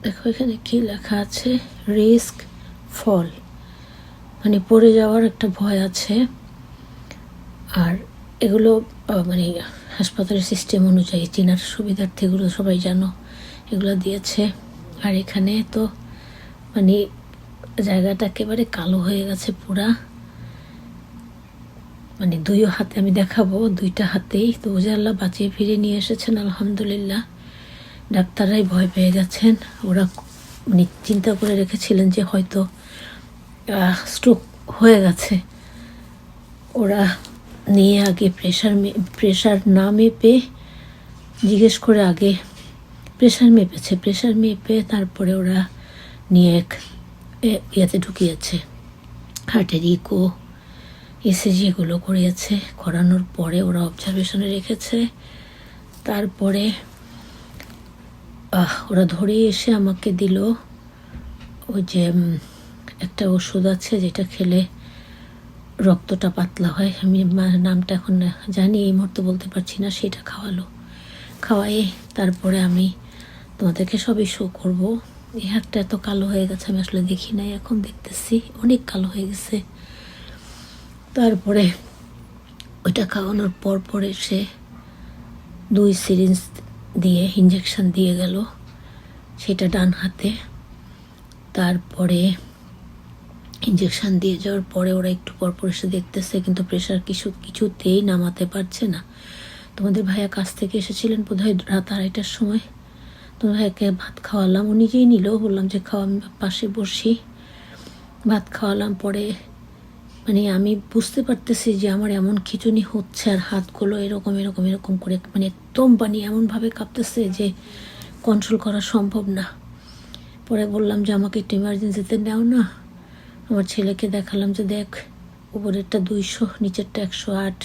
দেখো এখানে কি লেখা আছে, রিস্ক ফল, মানে পড়ে যাওয়ার একটা ভয় আছে। আর এগুলো মানে হাসপাতালের সিস্টেম অনুযায়ী চেনার সুবিধার্থে এগুলো সবাই জানো এগুলো দিয়েছে। আর এখানে তো মানে জায়গাটা একেবারে কালো হয়ে গেছে পুরা, মানে দুই হাতে আমি দেখাবো, দুইটা হাতেই তো যে আল্লাহ বাঁচিয়ে ফিরে নিয়ে এসেছেন আলহামদুলিল্লাহ। ডাক্তাররাই ভয় পেয়ে গেছেন, ওরা মানে চিন্তা করে রেখেছিলেন যে হয়তো স্ট্রোক হয়ে গেছে। ওরা নিয়ে আগে প্রেশার না মেপে জিজ্ঞেস করে আগে প্রেশার মেপে তারপরে ওরা নিয়ে ইয়েতে ঢুকিয়েছে, হার্টের ইকো ইসিজি এগুলো করিয়েছে। করানোর পরে ওরা অবজারভেশনে রেখেছে। তারপরে ওরা ধরে এসে আমাকে দিল ওই যে একটা ওষুধ আছে যেটা খেলে রক্তটা পাতলা হয়, আমি নামটা এখন জানি এই মুহূর্তে বলতে পারছি না, সেটা খাওয়াই তারপরে আমি তোমাদেরকে সবই শো করবো। এই হাতটা এত কালো হয়ে গেছে আমি আসলে দেখি নাই, এখন দেখতেছি অনেক কালো হয়ে গেছে। তারপরে ওইটা খাওয়ানোর পর এসে 2 সিরিঞ্জ দিয়ে ইঞ্জেকশন দিয়ে গেল, সেটা ডান হাতে। তারপরে ইঞ্জেকশন দিয়ে যাওয়ার পরে ওরা একটু পর এসে দেখতেছে, কিন্তু প্রেশার কিছুতেই নামাতে পারছে না। তোমাদের ভাইয়া কাছ থেকে এসেছিলেন বোধহয় রাত 2:30টার সময়, তোমার ভাইয়াকে ভাত খাওয়ালাম, ও নিজেই নিল, বললাম যে খাওয়া, আমি পাশে বসি, ভাত খাওয়ালাম। পরে মানে আমি বুঝতে পারতেছি যে আমার এমন খিঁচুনি হচ্ছে আর হাতগুলো এরকম এরকম এরকম করে মানে একদম মানে এমনভাবে কাঁপতেছে যে কন্ট্রোল করা সম্ভব না। পরে বললাম যে আমাকে একটু ইমার্জেন্সিতে নেও না। আমার ছেলেকে দেখালাম যে দেখ উপরেরটা 200, নিচেরটা 108।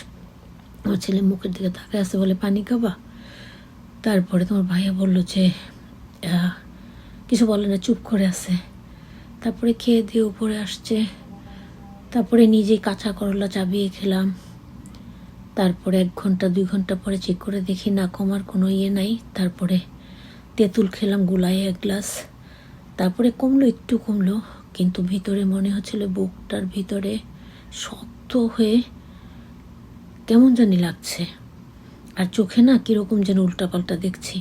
আমার ছেলে মুখের দিকে তাকায় আছে, বলে পানি খাবা। তারপরে তোমার ভাইয়া বলল যে কিছু বলে না, চুপ করে আছে। তারপরে খেয়ে দিয়ে উপরে আসছে। তারপরে নিজেই কাঁচা করলা চাবিয়ে খেলাম। তারপরে 1 ঘন্টা 2 ঘন্টা পরে চেক করে দেখি না কমার কোনো ইয়ে নাই। তারপরে তেঁতুল খেলাম গুলায় 1 গ্লাস, তারপরে কমলো, একটু কমলো, কিন্তু ভিতরে মনে হচ্ছিল বুকটার ভিতরে শক্ত হয়ে কেমন জানি লাগছে, আর চোখে না কীরকম যেন উল্টাপাল্টা দেখছি।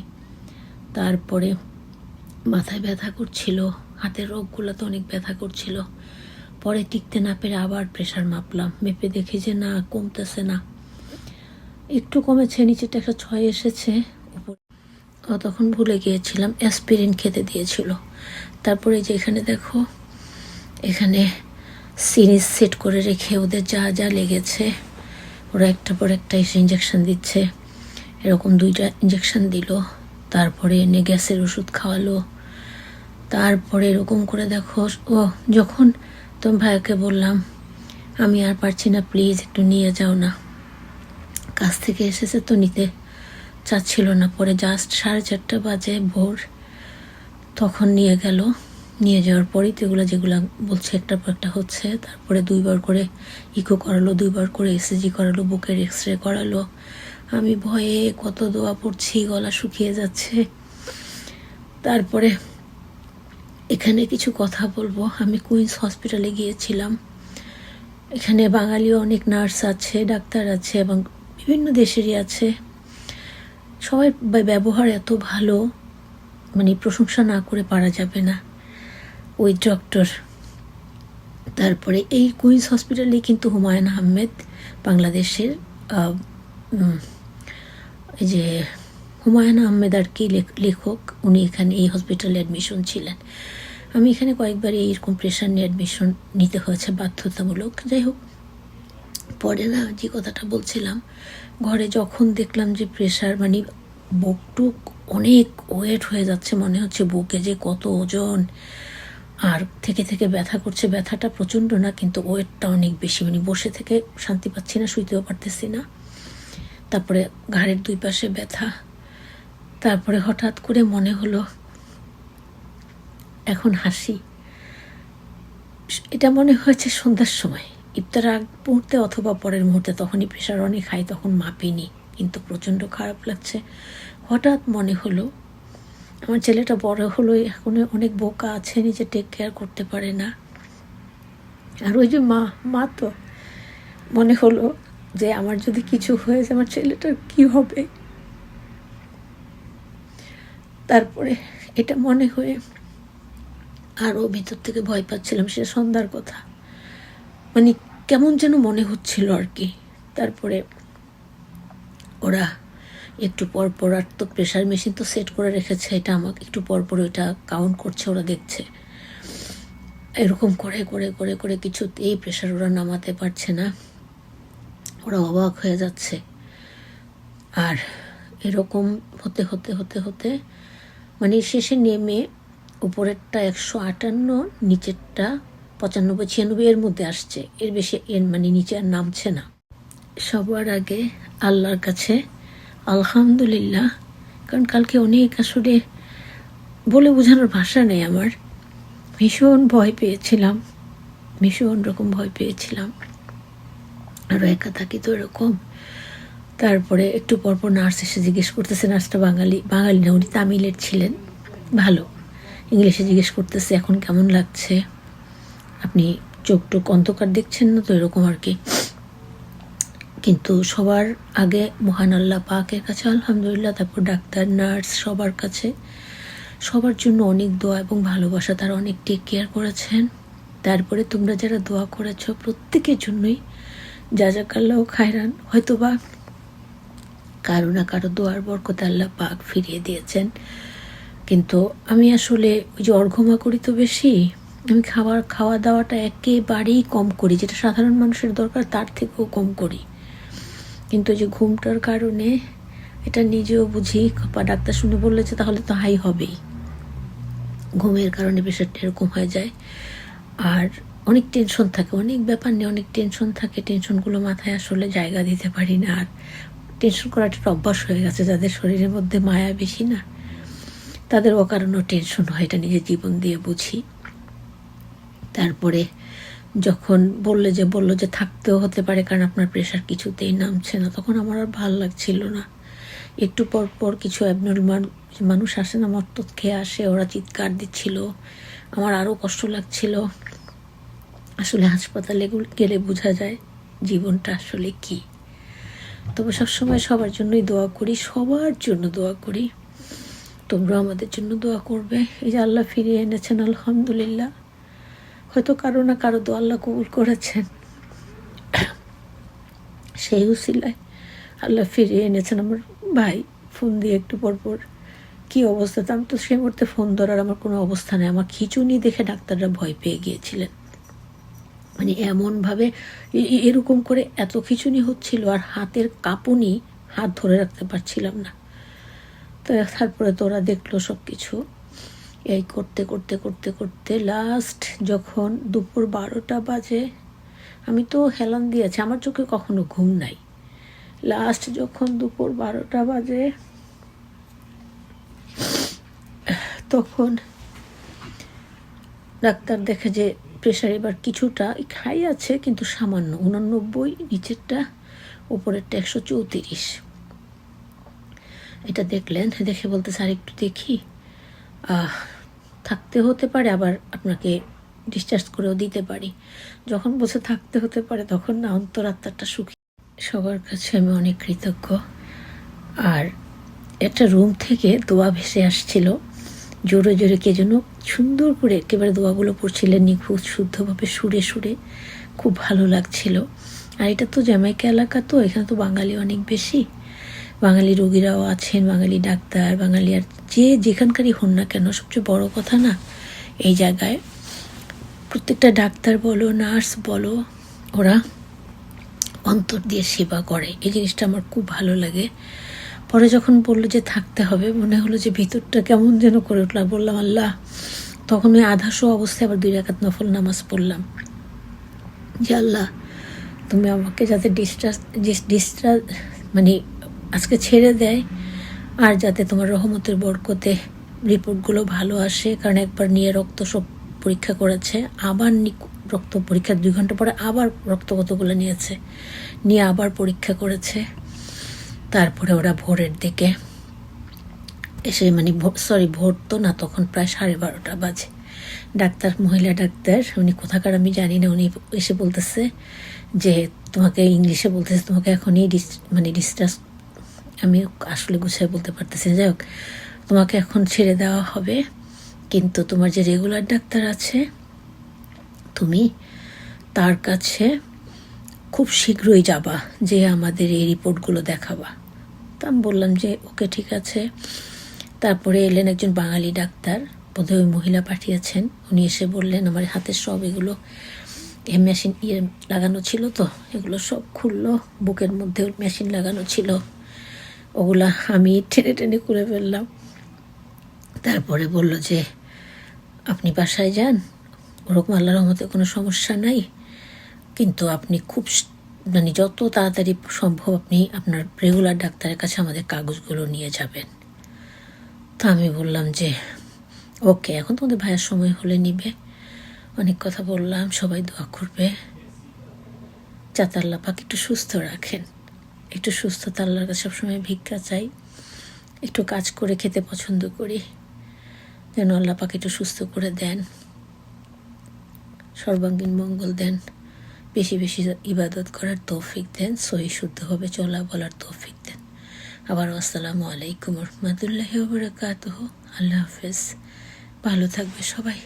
তারপরে মাথায় ব্যথা করছিল, হাতের রোগগুলোতে অনেক ব্যথা করছিল। পরে টিকতে না পেরে আবার প্রেশার মাপলাম, মেপে দেখি যে না কমতেছে না, একটু কমেছে, নিচেটা 106 এসেছে উপর। তখন ভুলে গিয়েছিলাম অ্যাসপিরিন খেতে দিয়েছিল। তারপরে যে এখানে দেখো, এখানে সিরিজ সেট করে রেখে ওদের যা যা লেগেছে ওরা একটা পর একটা এসে ইঞ্জেকশন দিচ্ছে, এরকম 2টা ইঞ্জেকশন দিল। তারপরে এনে গ্যাসের ওষুধ খাওয়ালো। তারপরে এরকম করে দেখো, ও যখন তোমার ভাইয়াকে বললাম আমি আর পারছি না, প্লিজ একটু নিয়ে যাও না, কাছ থেকে এসেছে তো নিতে চাচ্ছিল না। পরে জাস্ট 4:30 বাজে ভোর, তখন নিয়ে গেল। নিয়ে যাওয়ার পরেই তো এগুলো যেগুলো বলছে একটার পর একটা হচ্ছে। তারপরে 2বার করে ইকো করালো, 2বার করে ইসিজি করালো, বুকের এক্সরে করালো। আমি ভয়ে কত দোয়া পড়ছি, গলা শুকিয়ে যাচ্ছে। তারপরে এখানে কিছু কথা বলবো, আমি কুইন্স হসপিটালে গিয়েছিলাম। এখানে বাঙালিও অনেক নার্স আছে, ডাক্তার আছে এবং বিভিন্ন দেশেরই আছে। সবাই ব্যবহার এত ভালো, মানে প্রশংসা না করে পারা যাবে না ওই ডক্টর। তারপরে এই কুইন্স হসপিটালে কিন্তু হুমায়ুন আহমেদ, বাংলাদেশের এই যে হুমায়ুন আহমেদ আর কি লেখক, উনি এখানে এই হসপিটালে অ্যাডমিশন ছিলেন। আমি এখানে কয়েকবার এইরকম প্রেশার নিয়ে অ্যাডমিশন নিতে হয়েছে বাধ্যতামূলক। যাই হোক, পরে না যে কথাটা বলছিলাম, ঘরে যখন দেখলাম যে প্রেশার মানে বুকটুক অনেক ওয়েট হয়ে যাচ্ছে, মনে হচ্ছে বুকে যে কত ওজন, আর থেকে ব্যথা করছে, ব্যথাটা প্রচণ্ড না কিন্তু ওয়েটটা অনেক বেশি, মানে বসে থেকে শান্তি পাচ্ছি না, শুইতেও পারতেছি না। তারপরে ঘাড়ের 2 পাশে ব্যথা। তারপরে হঠাৎ করে মনে হলো, এখন হাসি, এটা মনে হয়েছে সন্ধ্যার সময়, ইফতার আগ মুহূর্তে অথবা পরের মুহূর্তে, তখনই প্রেশার অনেক হাই, তখন মাপিনি, কিন্তু প্রচণ্ড খারাপ লাগছে। হঠাৎ মনে হলো আমার ছেলেটা বড় হলো, এখন অনেক বোকা আছে, নিজে টেক কেয়ার করতে পারে না। আর ওই যে মা তো মনে হলো যে আমার যদি কিছু হয়ে যায় আমার ছেলেটার কি হবে। তারপরে এটা মনে হয়ে আরও ভিতর থেকে ভয় পাচ্ছিলাম। সে সন্ধ্যার কথা, মানে কেমন যেন মনে হচ্ছিল আর কি। তারপরে ওরা একটু পর পর, আর তো প্রেশার মেশিন তো সেট করে রেখেছে, এটা আমাকে একটু পর পর ওইটা কাউন্ট করছে, ওরা দেখছে। এরকম করে করে করে করে কিছুতেই প্রেশার ওরা নামাতে পারছে না, ওরা অবাক হয়ে যাচ্ছে। আর এরকম হতে হতে হতে হতে মানে শেষে নেমে উপরেরটা 158, নিচেরটা 95-96 এর মধ্যে আসছে, এর বেশি মানে নিচে আর নামছে না। সবার আগে আল্লাহর কাছে আলহামদুলিল্লাহ, কারণ কালকে অনেক আসলে বলে বোঝানোর ভাষা নেই আমার। ভীষণ ভয় পেয়েছিলাম, ভীষণ রকম ভয় পেয়েছিলাম। আরও একা থাকি তো এরকম। তারপরে একটু পরপর নার্স এসে জিজ্ঞেস করতেছে, নার্সটা বাঙালি না, উনি তামিলের ছিলেন, ভালো ইংলিশে জিজ্ঞেস করতেছে এখন কেমন লাগছে, আপনি চোখ টোক অন্ধকার দেখছেন না তো, এরকম আর কি। কিন্তু সবার আগে মহান আল্লাহ পাকের কাছে আলহামদুলিল্লাহ, তারপর ডাক্তার নার্স সবার কাছে, সবার জন্য অনেক দোয়া এবং ভালোবাসা, তারা অনেক টেক কেয়ার করেছেন। তারপরে তোমরা যারা দোয়া করেছ প্রত্যেকের জন্যই জাযাকাল্লাহ খায়রান। হয়তোবা কারো না কারো দোয়ার বরকতে আল্লাহ পাক ফিরিয়ে দিয়েছেন। কিন্তু আমি আসলে ওই যে অর্ঘমা করি তো বেশি, আমি খাওয়া দাওয়াটা একেবারেই কম করি, যেটা সাধারণ মানুষের দরকার তার থেকেও কম করি। কিন্তু ওই যে ঘুমটার কারণে এটা নিজেও বুঝি, বা ডাক্তার শুনে বললে যে তাহলে তো হাই হবেই, ঘুমের কারণে প্রেশারটা এরকম হয়ে যায়। আর অনেক টেনশন থাকে, অনেক ব্যাপার নিয়ে অনেক টেনশন থাকে, টেনশনগুলো মাথায় আসলে জায়গা দিতে পারি না। আর টেনশন করাটা একটা অভ্যাস হয়ে গেছে, যাদের শরীরের মধ্যে মায়া বেশি না তাদের অকারণেও টেনশন হয়, এটা নিজের জীবন দিয়ে বুঝি। তারপরে যখন বললো যে থাকতেও হতে পারে কারণ আপনার প্রেশার কিছুতেই নামছে না, তখন আমার আর ভাল লাগছিল না। একটু পর পর কিছু অ্যাবনর্মাল মানুষ আসে না, মট্টত খেয়ে আসে, ওরা চিৎকার দিচ্ছিল, আমার আরও কষ্ট লাগছিল। আসলে হাসপাতালে গেলে বোঝা যায় জীবনটা আসলে কি। তবে সবসময় সবার জন্যই দোয়া করি, সবার জন্য দোয়া করি, তোমরা আমাদের জন্য দোয়া করবে। এই যে আল্লাহ ফিরিয়ে এনেছেন আলহামদুলিল্লাহ, হয়তো কারো না কারো দোয়া আল্লাহ কবুল করেছেন, সেই উসিলায় আল্লাহ ফিরিয়ে এনেছেন। আমার ভাই ফোন দিয়ে একটু পরপর কী অবস্থা, আমি তো সেই মুহূর্তে ফোন ধরার আমার কোনো অবস্থা নেই। আমার খিঁচুনি দেখে ডাক্তাররা ভয় পেয়ে গিয়েছিলেন, মানে এমনভাবে এরকম করে এত খিঁচুনি হচ্ছিল, আর হাতের কাঁপুনি, হাত ধরে রাখতে পারছিলাম না। তো তারপরে তো ওরা দেখলো সব কিছু, এই করতে করতে করতে করতে লাস্ট যখন দুপুর 12টা বাজে, আমি তো হেলান দিয়েছি, আমার চোখে কখনো ঘুম নাই। লাস্ট যখন দুপুর 12টা বাজে তখন ডাক্তার দেখে যে প্রেশার এবার কিছুটা হাই আছে, কিন্তু সামান্য 89, নিচেরটা উপরেরটা 134। এটা দেখলেন, দেখে বলতে স্যার একটু দেখি, থাকতে হতে পারে, আবার আপনাকে ডিসচার্জ করেও দিতে পারি। যখন বসে থাকতে হতে পারে তখন না অন্তরাত্মাটা সুখী। সবার কাছে আমি অনেক কৃতজ্ঞ। আর একটা রুম থেকে দোয়া ভেসে আসছিল, জোরে জোরে কে যেন সুন্দর করে একেবারে দোয়াগুলো পড়ছিলেন নিখুঁত শুদ্ধভাবে সুরে সুরে, খুব ভালো লাগছিল। আর এটা তো জ্যামাইকা এলাকা, তো এখানে তো বাঙালি অনেক বেশি, বাঙালি রোগীরাও আছেন, বাঙালি ডাক্তার, বাঙালি আর যে যেখানকারই হন না কেন, সবচেয়ে বড় কথা না এই জায়গায় প্রত্যেকটা ডাক্তার বলো নার্স বলো, ওরা অন্তর দিয়ে সেবা করে, এই জিনিসটা আমার খুব ভালো লাগে। পরে যখন বললো যে থাকতে হবে, মনে হলো যে ভিতরটা কেমন যেন করে উঠলো। বললাম আল্লাহ, তখন ওই আধাশো অবস্থায় আবার 2 রাকাত নফল নামাজ পড়লাম, যে আল্লাহ তুমি আমাকে যাতে ডিসচার্জ মানে আজকে ছেড়ে দেয়, আর যাতে তোমার রহমতের বরকতে রিপোর্টগুলো ভালো আসে। কারণ একবার নিয়ে রক্ত সব পরীক্ষা করেছে, আবার রক্ত পরীক্ষার 2 ঘন্টা পরে আবার রক্ত কতগুলো নিয়ে আবার পরীক্ষা করেছে। তারপরে ওরা ভোরের দিকে এসে মানে ভোর তো না, তখন প্রায় 12:30 বাজে। ডাক্তার, মহিলা ডাক্তার, উনি কোথাকার আমি জানি না, উনি এসে বলতেছে যে তোমাকে ইংলিশে বলতেছে তোমাকে এখনই ডিসচার্জ, আমি আসলে গুছিয়ে বলতে পারতেছি না, যাই হোক তোমাকে এখন ছেড়ে দেওয়া হবে, কিন্তু তোমার যে রেগুলার ডাক্তার আছে তুমি তার কাছে খুব শীঘ্রই যাবা, যে আমাদের এই রিপোর্টগুলো দেখাবা। তো আমি বললাম যে ওকে ঠিক আছে। তারপরে এলেন একজন বাঙালি ডাক্তার, বোধহয় ওই মহিলা পাঠিয়েছেন, উনি এসে বললেন আমার হাতের সব এগুলো মেশিন লাগানো ছিল, তো এগুলো সব খুললো, বুকের মধ্যে মেশিন লাগানো ছিল, ওগুলা আমি টেনে টেনে করে ফেললাম। তারপরে বলল যে আপনি বাসায় যান, ওরকম আল্লাহর রহমতে কোনো সমস্যা নাই, কিন্তু আপনি খুব যত তাড়াতাড়ি সম্ভব আপনি আপনার রেগুলার ডাক্তারের কাছে আমাদের কাগজগুলো নিয়ে যাবেন। তো আমি বললাম যে ওকে, এখন তোমাদের ভাইয়ের সময় হলে নিবে। অনেক কথা বললাম, সবাই দোয়া করবে যাতে আল্লাহ পাক একটু সুস্থ রাখেন। একটু সুস্থতা আল্লাহর কাছে সবসময় ভিক্ষা চাই, একটু কাজ করে খেতে পছন্দ করি, যেন আল্লাহ পাক একটু সুস্থ করে দেন, সর্বাঙ্গীন মঙ্গল দেন, বেশি বেশি ইবাদত করার তৌফিক দেন, সহি শুদ্ধভাবে চলা বলার তৌফিক দেন। আবার আসসালামু আলাইকুম রহমতুল্লাহি ওয়া বারাকাতুহু। আল্লাহ হাফেজ, ভালো থাকবে সবাই।